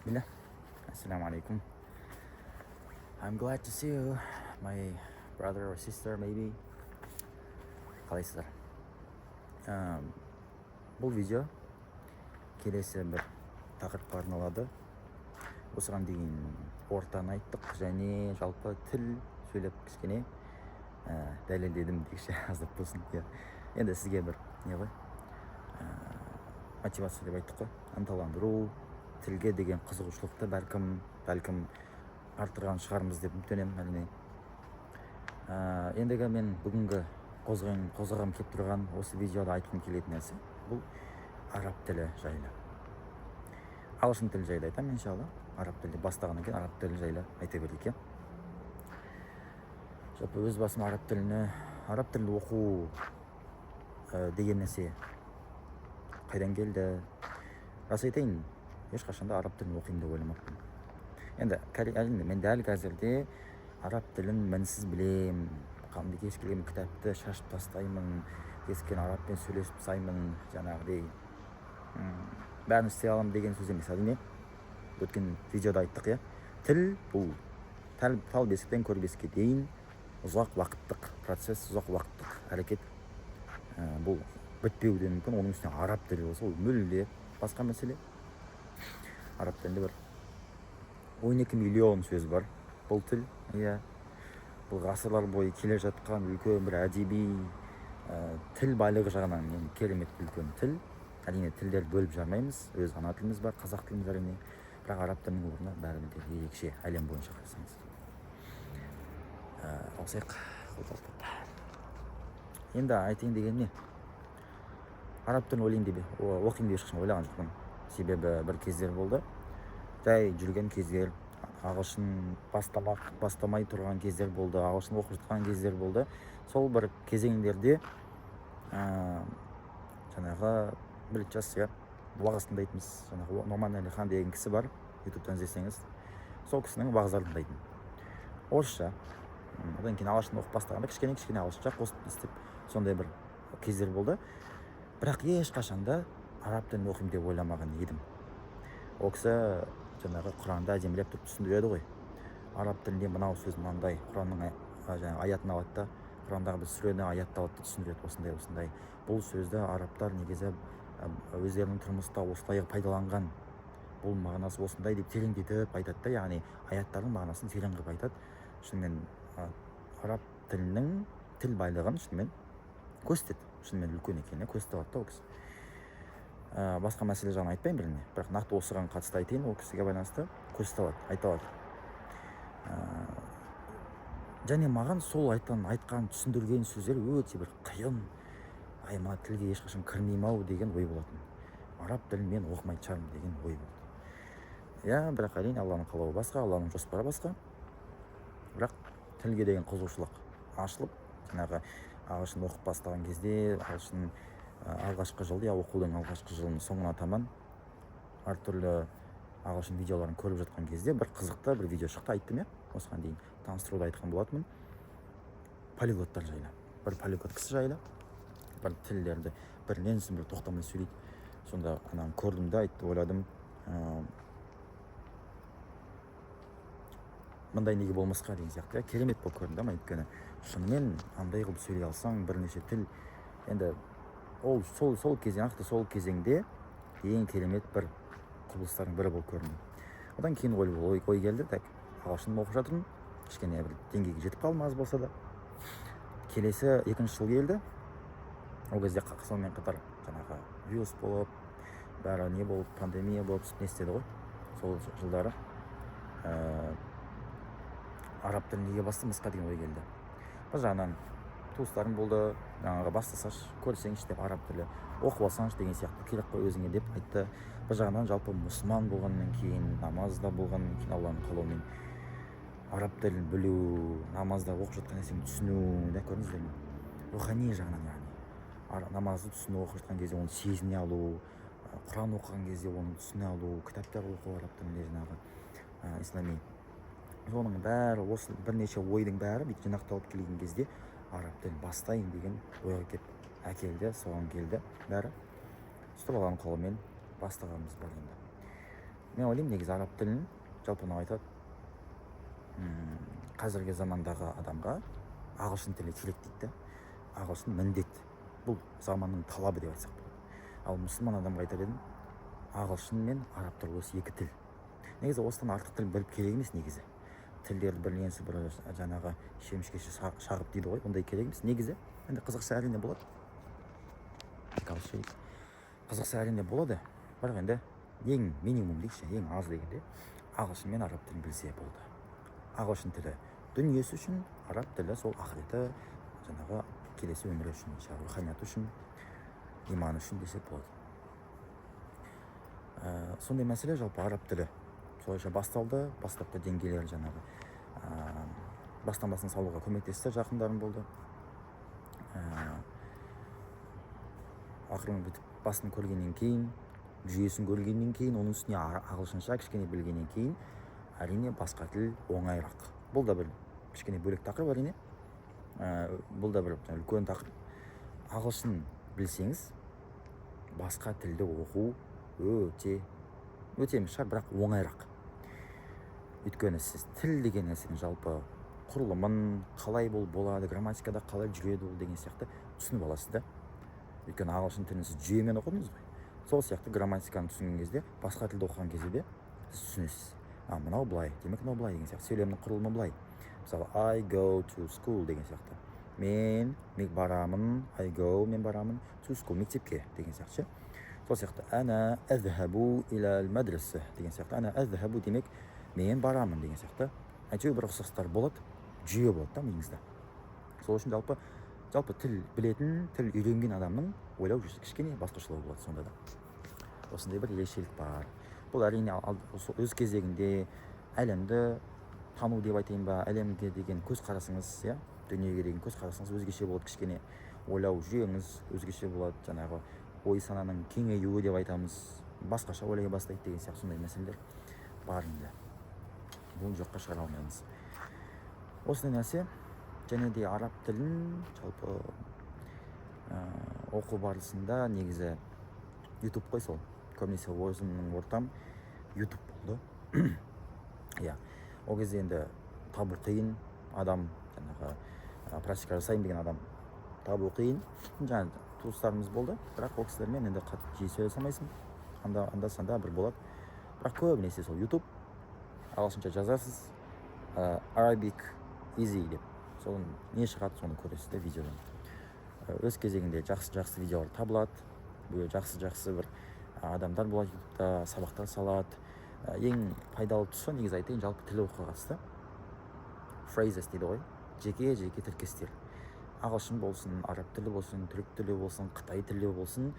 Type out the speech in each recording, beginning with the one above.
Bismillah. Assalamu alaikum. I'm glad to see you, my brother or sister, maybe. Қалайсыздар? Бұл видео келесі бір тақырыпқа арналады. Осыған дейін ортаны айттық және жалпы тіл сөйлеп кішкене дәлелдедім дегенше аздап болсын. Енді сізге бір не ғой? Мотивация деп айттық қой. Ынталандыру, тілге деген қызығушылықты бәлкім арттырған шығармыз деп үміттенемін, әрине. Ендігі мен бүгінгі қозғағым келіп тұрған осы видеода айтқым келетін нәрсе бұл араб тілі жайлы. Ағылшын тілі жайлы айтамын, иншалла. Араб тілі бастағаннан кейін араб тілі жайлы айта берейік. Жалпы өз басым араб тілін оқу деген нәрсе қайдан келді? Рас айтайын, ешқашанда араб тілін оқимын деп ойламаппын. Енді әрине мен дәл қазірде араб тілін мінсіз білем, кез келген кітапты шашып тастаймын, кез келген арабпен сөйлесіп тастаймын, жаңағыдай бәрін істей аламын деген сөз емес. Әрине өткен видеода айттық, тіл бұл тал бесіктен көр бесікке дейін ұзақ уақыттық процесс, ұзақ уақыттық әрекет. Бұл бітпеуі де мүмкін. Оның үстіне араб тілі болса, ол мүлде басқа мәселе. Араб тілінде бір 12 миллион сөз бар. Бұл тіл, бұл ғасырлар бойы келе жатқан үлкен бір әдеби тіл байлығы жағынан керемет үлкен тіл. Әрине тілдер бөліп жармаймыз. Өз ана тіліміз бар, қазақ тіліміз әрине. Бірақ араб тілінің орны бәрібір ерекше, әлем бойынша қарасаңыз. Алсайық. Енді айтайын деген не? Араб тілін оқимын деп ешқашан ойлаған жоқпын. Себебі бір кездер болды. Жай жүрген кездер, ағылшын бастамай тұрған кездер болды, ағылшын оқып жатқан кездер болды. Сол бір кезеңдерде жаңағы бір час уағыз тыңдайтынбыз. Жаңағы Номан Әлихан деген кісі бар, ютубтан іздесеңіз. Сол кісінің уағыздарын тыңдайтын. Орысша. Одан кейін ағылшын оқып бастағанда кішкене ағылшынша қосып істеп сондай бір кездер болды. Бірақ ешқашанда араб тілін оқимын деп ойламаған едім. Ол кісі жаңағы Құранды әдемілеп тұрып түсіндіреді ғой. Араб тілінде мынау сөз мынандай, Құранның аятын алады да, Құрандағы бір сүрені аятты алады да түсіндіреді осындай. Бұл сөзді арабтар негізі өздерінің тұрмыста осылай пайдаланған. Бұл мағынасы осындай деп тереңдетіп айтады да, яғни аяттардың мағынасын терең қылып айтады. Шынымен араб тілінің тіл байлығын шынымен көрсетеді. Шынымен үлкен екеніне көрсетіп алады да ол кісі. Басқа мәселе жағын айтпаймын біріне, бірақ нақты осыған қатысты айтайын, ол кісіге байланысты көрсете алады, айта алады. Және маған сол айтқан түсіндірген сөздер өте бір қиын, мына тілге ешқашан кірмеймін-ау деген ой болатын. Араб тілін мен оқымайтын шығармын деген ой болды. Бірақ әрине Алланың қалауы басқа, Алланың жоспары басқа. Бірақ тілге деген қызығушылық ашылып, жаңағы ағылшын оқып бастаған кезде, ағылшын алғашқы жылды, оқудың алғашқы жылының соңына таман әртүрлі ағылшын видеоларын көріп жатқан кезде бір қызықты бір видео шықты, айттым. Осыған дейін таныстыруда айтқан болатынмын. Полиглоттар жайлы. Бір полиглот кісі жайлы. Бір тілдерді бірінен соң бір тоқтамай сөйлейді. Сонда ананы көрдім де ойладым, мындай неге болмасқа деген сияқты. Керемет болып көрінді, өйткені шынымен андай қылып сөйлей алсаң бірнеше тіл, енді ол сол кезеңде ең керемет бір құбылыстардың бірі болып көрінді. Одан кейін ой келді, ағылшын оқып жатырмын, кішкене бір деңгейге жетіп қалдым аз болса да. Келесі екінші жыл келді. Ол кезде сонымен қатар жаңағы вирус болып, бәрі не болып, пандемия болып не істеді ғой. Сол жылдары араб тілін неге бастамасқа деген ой келді. Бір жағынан туыстарым болды, жаңағы бастасаш, көрсеңші деп араб тілі оқып алсаңшы деген сияқты керек қой өзіңе деп айтты. Бір жағынан жалпы мұсылман болғаннан кейін, намазда болғаннан кейін Алланың қалауымен араб тілін білу, намазда оқып жатқан нәрсені түсіну, көрдіңіздер ме? Рухани жағынан, яғни намазды түсіну, оқып жатқан кезде оны сезіне алу, Құран оқыған кезде оны түсіне алу, кітаптар оқу араб тілінде жаңағы ислами. Соның бәрі, осы бірнеше ойдың бәрі жинақталып келген кезде араб тілін бастайын деген ойға келіп соған келді бәрі. Сөйтіп Алланың қалауымен бастағанымыз бар енді. мен ойлаймын негізі араб тілін жалпы мынау айтады, қазіргі замандағы адамға ағылшын тілі керек дейді да. Ағылшын міндет, бұл заманның талабы деп айтсақ болады. Ал мұсылман адамға айтар едім, ағылшын мен араб тілі осы екі тіл. Негізі осыдан артық тіл біліп керек емес. Негізі тілдерді білгенсі бір жаңағы шемішкеше шағып дейді ғой, ондай керек емес. Негізі енді қазақша әрине болады, қазақша әрине болады, бірақ енді ең минимум дейікші, ең аз дегенде ағылшын мен араб тілін білсе болды. Ағылшын тілі дүниесі үшін, араб тілі сол ақыреті, жаңағы келесі өмірі үшін, руханияты үшін, иманы үшін десек болады. Сондай мәселе. Жалпы араб тілі солайша басталды, бастапқы деңгейлері жаңағы бастан салуға көмектесті, жақындарым болды. Ақырын бітіп басын көргеннен кейін, жүйесін көргеннен кейін, оның үстіне ағылшынша кішкене білгеннен кейін, әрине басқа тіл оңайырақ. Бұл да бір кішкене бөлек тақырып әрине. Бұл да бір үлкен тақырып. Ағылшын білсеңіз, басқа тілді оқу өте емес шығар, бірақ оңайырақ. Өйткені сіз тіл деген нәрсенің жалпы құрылымын, қалай болады, грамматикада қалай жүреді ол деген сияқты түсініп аласыз да. Өйткені ағылшын тілін сіз жүйемен оқыдыңыз ғой. Сол сияқты грамматиканы түсінген кезде, басқа тілді оқыған кезде де сіз түсінесіз. Мынау былай, демек мынау былай деген сияқты. Сөйлемнің құрылымы былай. Мысалы, I go to school деген сияқты. Мен барамын, мен барамын to school, мектепке деген сияқты. Сол сияқты, ана азхабу илал мадраса деген сияқты. Ана азхабу демек мен барамын деген сияқты. Әйтеуір бір ұқсастар болады, жүйе болады да миыңызда. Сол үшін жалпы тіл білетін, тіл үйренген адамның ойлау жүйесі кішкене басқашалау болады сонда да. Осындай бір ерекшелік бар. Бұл әрине өз кезегінде әлемді тану деп айтайын ба, әлемге деген көзқарасыңыз, дүниеге деген көзқарасыңыз өзгеше болады, кішкене ойлау жүйеңіз өзгеше болады, жаңағы ой сананың кеңеюі деп айтамыз, басқаша ойлай бастайды деген сияқты сондай мәселелер бар енді. Бұл жоққа шығара алмаймыз. Осындай нәрсе. Және де араб тілін жалпы оқу барысында негізі YouTube қой сол. Көбінесе өзімнің ортам YouTube болды. Ол кезде енді табу қиын, адам жаңағы практика жасайын деген адам табу қиын. Жаңағы туыстарымыз болды, бірақ ол кісілермен енді жиі сөйлесе алмайсың. Анда-санда бір болады. Бірақ көбінесе сол YouTube, ағылшынша жазасыз, Arabic easy деп. Соның не шығады, соны көресіз де видеодан. Өз кезегінде жақсы видеолар табылады. Жақсы бір адамдар болады YouTube'да, сабақтар салады. Ең пайдалы тұсы негізі айтайын, жалпы тіл оқуға қатысты. Phrases дейді ғой, жеке тіркестер. Ағылшын болсын, араб тілі болсын, түрік тілі болсын, қытай тілі болсын,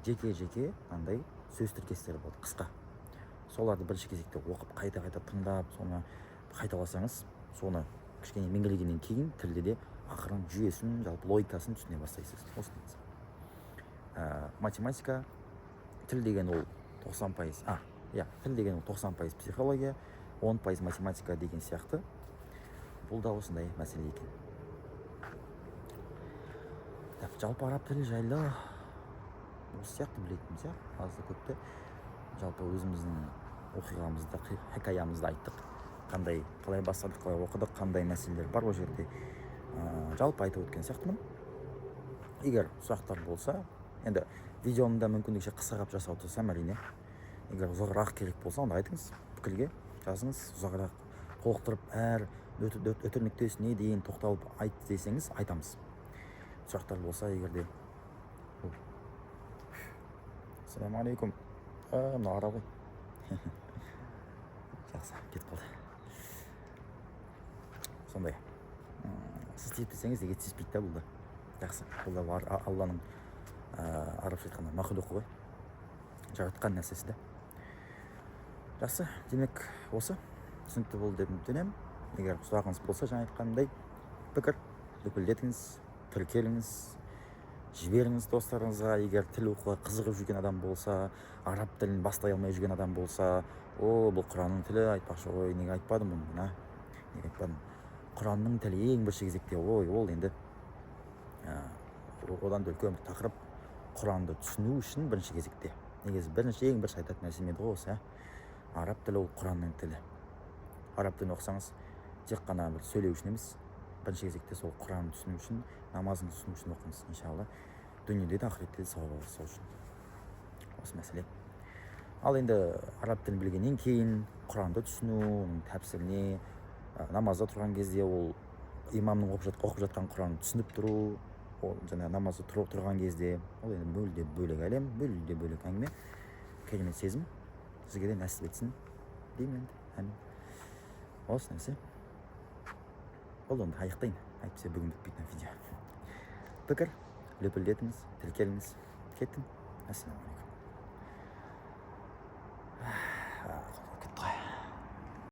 жеке андай сөз тіркестері болады, қысқа. Соларды бірінші кезекте оқып, қайта тыңдап, соны қайталасаңыз, соны кішкене меңгергеннен кейін тілде де ақырын жүйесін, жалпы логикасын түсіне бастайсыз. Математика, тіл деген ол 90%, тіл деген ол 90% психология, 10% математика деген сияқты. Бұл да осындай мәселе екен. Жалпы араб тілі жайлы осы сияқты білетініміз, азды көпті. Жалпы өзіміздің оқиғамызды, хикаямызды айттық. Қалай бастадық, қалай оқыдық, қандай мәселелер бар ол жерде. Жалпы айтып өткен сияқтымын. Егер сұрақтар болса, енді видеомда мүмкіндікше қысқарақ жасау тырысамын әрине. Егер ұзағырақ керек болса, онда айтыңыз, пікірге жазыңыз, ұзағырақ толықтырып, әр өтір нүктесіне дейін тоқталып айт десеңіз, айтамыз. Сұрақтар болса, егерде. Ассаламу алейкум. Мына ара ғой. Жақсы, кетіп қалды. Сондай. Сіз тиіспесеңіз де кетіспейді да бұл да. Жақсы, бұл да бар Алланың арабша айтқанда мақұлықы ғой. Жаратқан нәрсесі де. Жақсы, демек осы. Түсінікті болды деп үміттенемін. Егер сұрағыңыз болса, жаңа айтқандай пікір лүпілдетіңіз, тіркеліңіз, жіберіңіз достарыңызға. Егер тіл оқуға қызығып жүрген адам болса, араб тілін бастай алмай жүрген адам болса, бұл Құранның тілі, айтпақшы ғой, неге айтпадым мұны, неге айтпадым. Құранның тілі ең бірінші кезекте, ол енді одан да үлкен бір тақырып. Құранды түсіну үшін бірінші кезекте. Негізі ең бірінші айтатын нәрсе еді ғой осы. араб тілі ол құранның тілі. Араб тілін оқысаңыз тек қана бір сөйлеу үшін емес, бірінші кезекте сол құранды түсіну үшін, намазыңды түсіну үшін оқыңыз, иншалла. Дүниеде де ақыретте де сауап аласыз сол үшін. Осы мәселе. Ал енді араб тілін білгеннен кейін құранды түсіну, оның тәпсіріне, намазда тұрған кезде ол имамның оқып жатқан құранын түсініп тұру, ол жаңа намазда тұрған кезде, ол енді мүлде бөлек әлем, мүлде бөлек әңгіме. Керемет сезім сізге де нәсіп етсін деймін енді. Әмин. Осы нәрсе. Ол онда аяқтайын. Әйтпесе бүгін бітпейтін видео. Пікір лүпілдетіңіз, тіркеліңіз. Кеттім. Ассаламу алейкум.